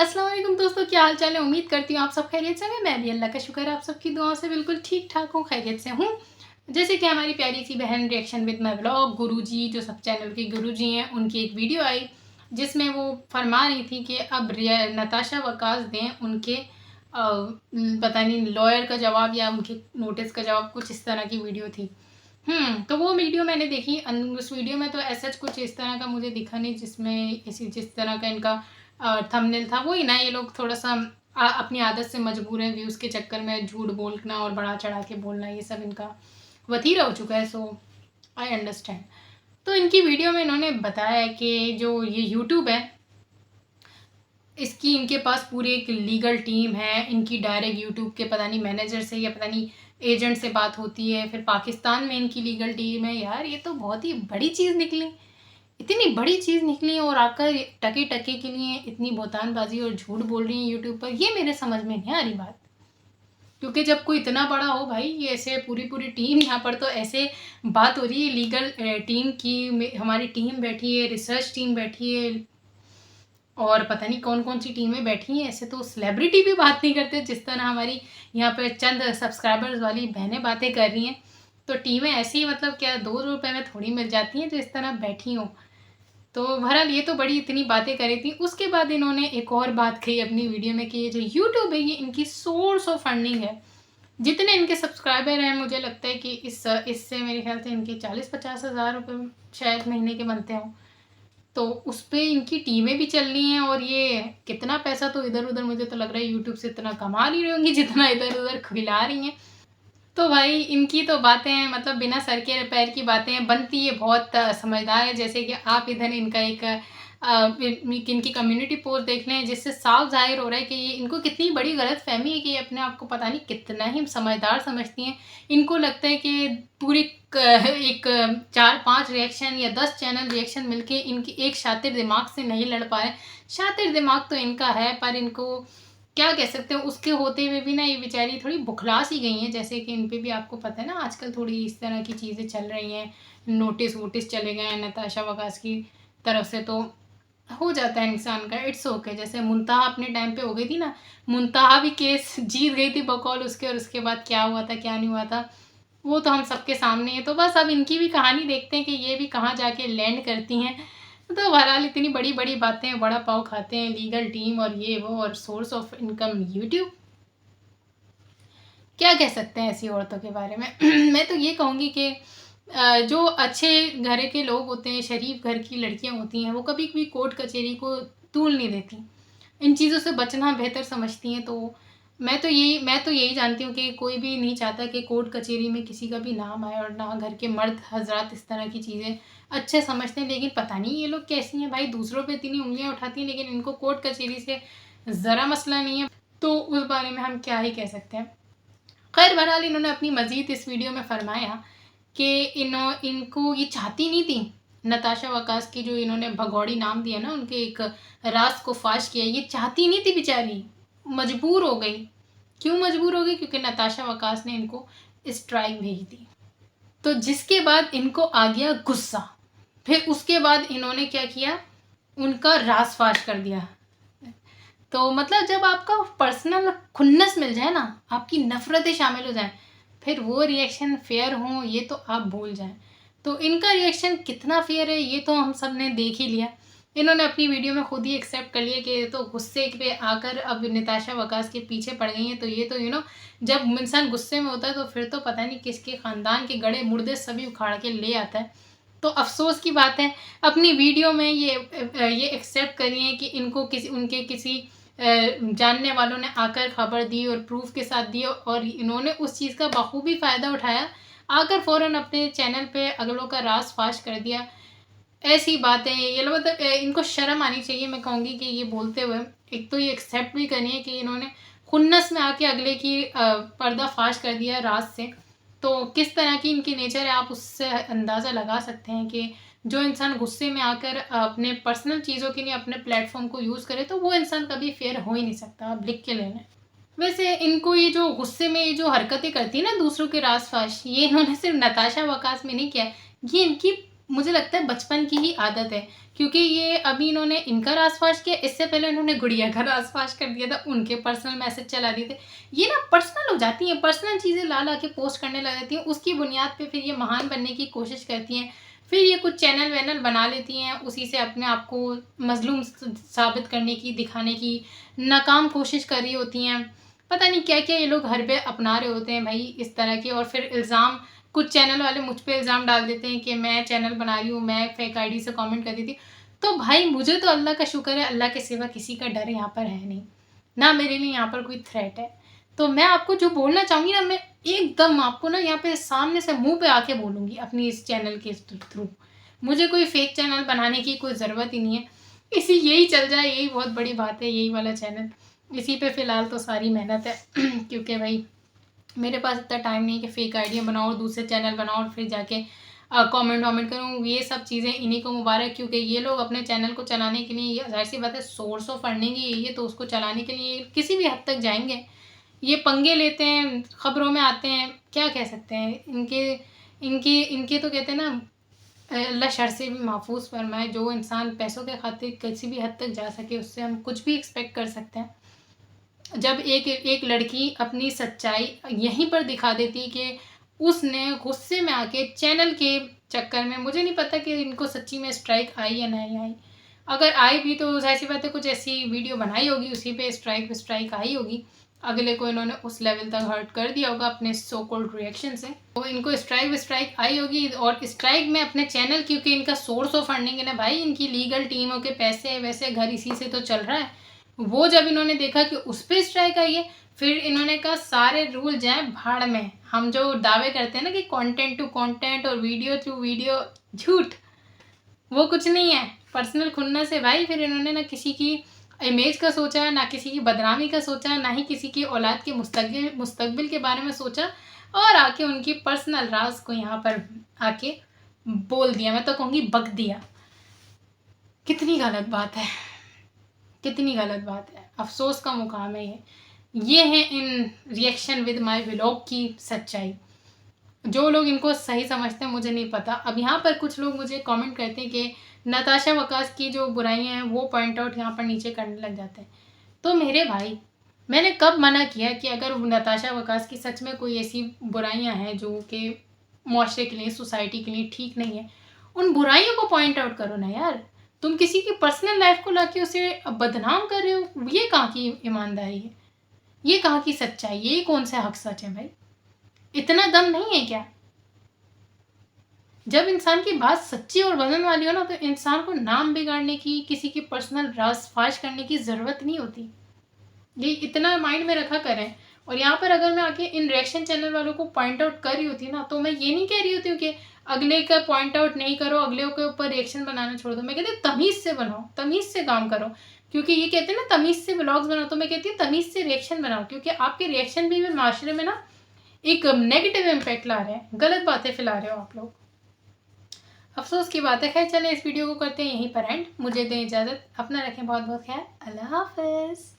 अस्सलाम वालेकुम दोस्तों, क्या हाल चाल है। उम्मीद करती हूँ आप सब खैरियत से हैं। मैं भी अल्लाह का शुक्र है आप सबकी दुआओं से बिल्कुल ठीक ठाक हूँ, खैरियत से हूँ। जैसे कि हमारी प्यारी सी बहन रिएक्शन विद माय व्लॉग गुरुजी, जो सब चैनल के गुरुजी हैं, उनकी एक वीडियो आई जिसमें वो फरमा रही थी कि अब नताशा वकास दें उनके पता नहीं लॉयर का जवाब या उनके नोटिस का जवाब, कुछ इस तरह की वीडियो थी। तो वो वीडियो मैंने देखी। उस वीडियो में तो ऐसा कुछ इस तरह का मुझे दिखा नहीं जिसमें इसी जिस तरह का इनका थंबनेल था। वही ना, ये लोग थोड़ा सा अपनी आदत से मजबूर हैं, व्यूज़ के चक्कर में झूठ बोलना और बढ़ा चढ़ा के बोलना, ये सब इनका वतीरा हो चुका है। सो आई अंडरस्टैंड। तो इनकी वीडियो में इन्होंने बताया कि जो ये यूट्यूब है, इसकी इनके पास पूरी एक लीगल टीम है। इनकी डायरेक्ट यूट्यूब के पता नहीं मैनेजर से या पता नहीं एजेंट से बात होती है। फिर पाकिस्तान में इनकी लीगल टीम है। यार ये तो बहुत ही बड़ी चीज़ निकली, इतनी बड़ी चीज़ निकली और आकर टके टके के लिए इतनी बहुतानबाजी और झूठ बोल रही हैं यूट्यूब पर। ये मेरे समझ में नहीं आ रही बात। क्योंकि जब कोई इतना बड़ा हो भाई, ये ऐसे पूरी पूरी टीम, यहाँ पर तो ऐसे बात हो रही है लीगल टीम की। हमारी टीम बैठी है, रिसर्च टीम बैठी है और पता नहीं कौन कौन सी टीमें बैठी हैं। ऐसे तो सेलिब्रिटी भी बात नहीं करते जिस तरह हमारी यहाँ पर चंद सब्सक्राइबर्स वाली बहनें बातें कर रही हैं। तो टीमें ऐसी ही, मतलब क्या 2 रुपए में थोड़ी मिल जाती हैं जो इस तरह बैठी हों। तो बहरहाल ये तो बड़ी इतनी बातें करी थी। उसके बाद इन्होंने एक और बात कही अपनी वीडियो में कि ये जो यूट्यूब है ये इनकी सोर्स ऑफ फंडिंग है। जितने इनके सब्सक्राइबर हैं, मुझे लगता है कि इससे मेरे ख्याल से इनके 40-50 हज़ार रुपये शायद महीने के बनते हों। तो उस पर इनकी टीमें भी चल रही हैं और ये कितना पैसा तो इधर उधर, मुझे तो लग रहा है यूट्यूब से इतना कमा नहीं रही होंगी जितना इधर उधर खिला रही हैं। तो भाई इनकी तो बातें मतलब बिना सर के पैर की बातें बनती है। बहुत समझदार है। जैसे कि आप इधर इनका एक इनकी कम्युनिटी पोस्ट देख लें, जिससे साफ जाहिर हो रहा है कि ये इनको कितनी बड़ी गलतफहमी है कि ये अपने आप को पता नहीं कितना ही समझदार समझती हैं। इनको लगता है कि पूरी एक 4-5 रिएक्शन या 10 चैनल रिएक्शन मिलके इनकी एक शातिर दिमाग से नहीं लड़ पा रहे। शातिर दिमाग तो इनका है, पर इनको क्या कह सकते हो, उसके होते हुए भी ना ये बेचारी थोड़ी बुखला सी गई हैं। जैसे कि इन पे भी आपको पता है ना, आजकल थोड़ी इस तरह की चीज़ें चल रही हैं। नोटिस वोटिस चले गए हैं नताशा वकास की तरफ से, तो हो जाता है इंसान का, इट्स ओके। जैसे मुंतहा अपने टाइम पे हो गई थी ना, मुंतहा भी केस जीत गई थी बकौल उसके, और उसके बाद क्या हुआ था क्या नहीं हुआ था वो तो हम सबके सामने है। तो बस अब इनकी भी कहानी देखते हैं कि ये भी कहाँ जाके लैंड करती हैं। तो बहरहाल इतनी बड़ी बड़ी बातें, बड़ा पाव खाते हैं, लीगल टीम और ये वो, और सोर्स ऑफ इनकम यूट्यूब। क्या कह सकते हैं ऐसी औरतों के बारे में। मैं तो ये कहूँगी कि जो अच्छे घर के लोग होते हैं, शरीफ घर की लड़कियां होती हैं, वो कभी भी कोर्ट कचहरी को तूल नहीं देती। इन चीज़ों से बचना बेहतर समझती हैं। तो मैं तो यही जानती हूँ कि कोई भी नहीं चाहता कि कोर्ट कचहरी में किसी का भी नाम आए, और ना घर के मर्द हजरात इस तरह की चीज़ें अच्छे समझते हैं। लेकिन पता नहीं ये लोग कैसी हैं भाई, दूसरों पे इतनी उंगलियां उठाती हैं लेकिन इनको कोर्ट कचहरी से ज़रा मसला नहीं है। तो उस बारे में हम क्या ही कह सकते हैं। खैर बहरहाल इन्होंने अपनी मज़ीद इस वीडियो में फरमाया कि इनको ये चाहती नहीं थी नताशा वकास की, जो इन्होंने भगौड़ी नाम दिया ना, उनके एक राज को फाश किया, ये चाहती नहीं थी बेचारी, मजबूर हो गई। क्यों मजबूर हो गई? क्योंकि नताशा वकास ने इनको स्ट्राइक भेज दी। तो जिसके बाद इनको आ गया गुस्सा। फिर उसके बाद इन्होंने क्या किया, उनका राज फाश कर दिया। तो मतलब जब आपका पर्सनल खुन्नस मिल जाए ना, आपकी नफ़रतें शामिल हो जाएं, फिर वो रिएक्शन फेयर हो ये तो आप भूल जाएं। तो इनका रिएक्शन कितना फेयर है ये तो हम सब ने देख ही लिया। इन्होंने अपनी वीडियो में खुद ही एक्सेप्ट कर लिया कि ये तो गुस्से पे आकर अब नताशा वकास के पीछे पड़ गई हैं। तो ये तो जब इंसान गुस्से में होता है तो फिर तो पता नहीं किसके ख़ानदान के गड़े मुर्दे सभी उखाड़ के ले आता है। तो अफसोस की बात है, अपनी वीडियो में ये एक्सेप्ट करिए कि इनको उनके किसी जानने वालों ने आकर खबर दी और प्रूफ के साथ दी, और इन्होंने उस चीज़ का बखूबी फ़ायदा उठाया, आकर फ़ौरन अपने चैनल पे अगलों का राज फाश कर दिया। ऐसी बातें ये लोग, मतलब इनको शर्म आनी चाहिए। मैं कहूँगी कि ये बोलते हुए एक तो ये एक्सेप्ट भी करिए कि इन्होंने खुन्नस में आके अगले की पर्दा फाश कर दिया राज से। तो किस तरह की इनकी नेचर है आप उससे अंदाज़ा लगा सकते हैं कि जो इंसान गुस्से में आकर अपने पर्सनल चीज़ों के लिए अपने प्लेटफॉर्म को यूज़ करे तो वो इंसान कभी फेयर हो ही नहीं सकता। आप लिख के ले लें। वैसे इनको ये जो गुस्से में ये जो हरकतें करती है ना दूसरों के रास फाश, ये इन्होंने सिर्फ नताशा वकास में नहीं किया, ये इनकी मुझे लगता है बचपन की ही आदत है, क्योंकि ये अभी इन्होंने इनका रास-फाश किया, इससे पहले इन्होंने गुड़िया का रास-फाश कर दिया था, उनके पर्सनल मैसेज चला दिए थे। ये ना पर्सनल हो जाती हैं, पर्सनल चीज़ें ला-ला के पोस्ट करने लग जाती हैं, उसकी बुनियाद पे फिर ये महान बनने की कोशिश करती हैं। फिर ये कुछ चैनल-वैनल बना लेती हैं, उसी से अपने आप को मज़लूम साबित करने की, दिखाने की नाकाम कोशिश कर रही होती हैं। पता नहीं क्या-क्या ये लोग हरबे अपना रहे होते हैं भाई इस तरह के, और फिर इल्ज़ाम कुछ चैनल वाले मुझ पे इल्ज़ाम डाल देते हैं कि मैं चैनल बना रही हूँ, मैं फेक आईडी से कमेंट कर दी थी। तो भाई मुझे तो अल्लाह का शुक्र है, अल्लाह के सिवा किसी का डर यहाँ पर है नहीं। ना मेरे लिए यहाँ पर कोई थ्रेट है। तो मैं आपको जो बोलना चाहूँगी ना, मैं एकदम आपको ना यहाँ पे सामने से मुँह पे आके बोलूँगी अपनी इस चैनल के थ्रू। मुझे कोई फेक चैनल बनाने की कोई ज़रूरत ही नहीं है। यही चल जाए, यही बहुत बड़ी बात है, यही वाला चैनल। इसी पे फ़िलहाल तो सारी मेहनत है क्योंकि भाई मेरे पास इतना टाइम नहीं है कि फ़ेक आइडिया बनाओ और दूसरे चैनल बनाओ और फिर जाके कमेंट वमेंट करूँ। ये सब चीज़ें इन्हीं को मुबारक, क्योंकि ये लोग अपने चैनल को चलाने के लिए, ज़ाहिर-सी बात है, सोर्स ऑफ अर्निंग ही यही है, तो उसको चलाने के लिए किसी भी हद तक जाएँगे। ये पंगे लेते हैं, खबरों में आते हैं, क्या कह सकते हैं। इनके इनके इनके तो कहते हैं ना, अल्लाह शर से भी महफूज़ फरमाए। जो इंसान पैसों के खातिर किसी भी हद तक जा सके, उससे हम कुछ भी एक्सपेक्ट कर सकते हैं। जब एक एक लड़की अपनी सच्चाई यहीं पर दिखा देती कि उसने गुस्से में आके चैनल के चक्कर में, मुझे नहीं पता कि इनको सच्ची में स्ट्राइक आई या नहीं आई। अगर आई भी तो ज़ाहिर-सी बात है कुछ ऐसी वीडियो बनाई होगी, उसी पे स्ट्राइक आई होगी। अगले को इन्होंने उस लेवल तक हर्ट कर दिया होगा अपने सो कॉल्ड रिएक्शन से। तो इनको स्ट्राइक आई होगी, और स्ट्राइक में अपने चैनल, क्योंकि इनका सोर्स ऑफ अर्निंग है ना भाई, इनकी लीगल टीमों के पैसे वैसे घर इसी से तो चल रहा है। वो जब इन्होंने देखा कि उस पे स्ट्राइक आई है, फिर इन्होंने कहा सारे रूल जाएँ भाड़ में। हम जो दावे करते हैं ना कि कंटेंट टू कंटेंट और वीडियो टू वीडियो, झूठ, वो कुछ नहीं है। पर्सनल खुन्नस है भाई। फिर इन्होंने ना किसी की इमेज का सोचा, ना किसी की बदनामी का सोचा, ना ही किसी की औलाद के मुस्तकबिल के बारे में सोचा, और आके उनकी पर्सनल राज को यहाँ पर आके बोल दिया। मैं तो कहूँगी बक दिया। कितनी गलत बात है, कितनी गलत बात है। अफ़सोस का मुकाम है ये है इन रिएक्शन विद माय व्लॉग की सच्चाई। जो लोग इनको सही समझते हैं मुझे नहीं पता। अब यहाँ पर कुछ लोग मुझे कमेंट करते हैं कि नताशा वकास की जो बुराइयां हैं वो पॉइंट आउट यहाँ पर नीचे करने लग जाते हैं। तो मेरे भाई, मैंने कब मना किया कि अगर नताशा वकास की सच में कोई ऐसी बुराइयां हैं जो कि मुआशरे के लिए, सोसाइटी के लिए ठीक नहीं है, उन बुराइयों को पॉइंट आउट करो ना यार। तुम किसी की पर्सनल लाइफ को लाके उसे बदनाम कर रहे हो, ये कहाँ की ईमानदारी है, ये कहाँ की सच्चाई, ये कौन सा हक सच है भाई? इतना दम नहीं है क्या? जब इंसान की बात सच्ची और वजन वाली हो ना, तो इंसान को नाम बिगाड़ने की, किसी की पर्सनल राज फाश करने की ज़रूरत नहीं होती। ये इतना माइंड में रखा करें। और यहाँ पर अगर मैं आके इन रिएक्शन चैनल वालों को पॉइंट आउट कर रही होती ना, तो मैं ये नहीं कह रही होती हूँ कि अगले का पॉइंट आउट नहीं करो, अगले के ऊपर रिएक्शन बनाना छोड़ दो। मैं कहती हूँ तमीज़ से बनाओ, तमीज़ से काम करो। क्योंकि ये कहते हैं ना तमीज़ से व्लॉग्स बनाओ, तो मैं कहती हूँ तमीज़ से रिएक्शन बनाओ, क्योंकि आपके रिएक्शन भी माशरे में ना एक नेगेटिव इम्पैक्ट ला रहे हैं, गलत बातें फैला रहे हो आप लोग। अफसोस की बात है। खैर चलें, इस वीडियो को करते हैं यहीं पर एंड। मुझे दें इजाज़त। अपना रखें बहुत बहुत ख्याल। अल्लाह हाफ़िज़।